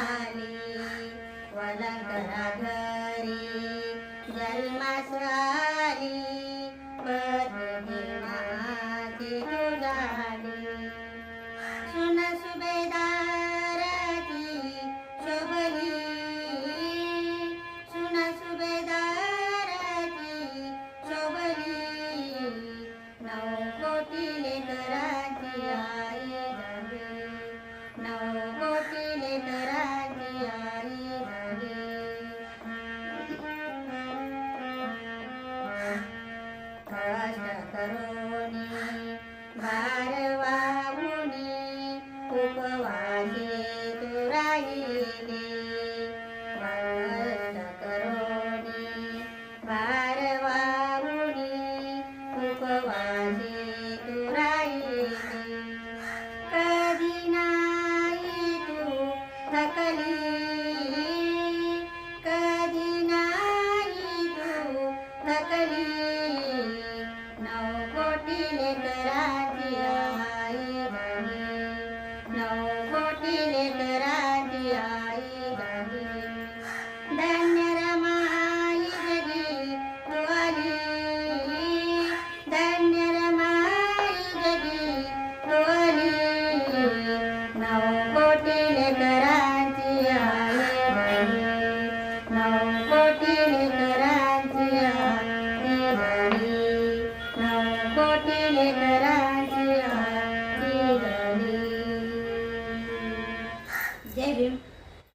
आली वलंकरा घरी जन्मास आली प्रतिमाची तुझाली सुन सुभेदाराची शोभली सुन सुभेदाराची शोभली नऊ कोटी लेकरांची आई झाली नऊ कोटी लेकरांची आई झाली कष्ट करुणी भार वाहुनी उपवासी तू राहिली कष्ट करुणी भार वाहुनी उपवासी तू राहिली कधी नाही तू थकली कधी नाही तू थकली नऊ कोटी लेकरांची आई झाली नऊ कोटी लेकरांची आई झाली धन्य रमाई जगी तू आली धन्य रमाई जगी तू आली नऊ कोटी लेकरांची आई झाली नऊ कोटी लेकरांची आई झाली नऊ कोटी लेकरांची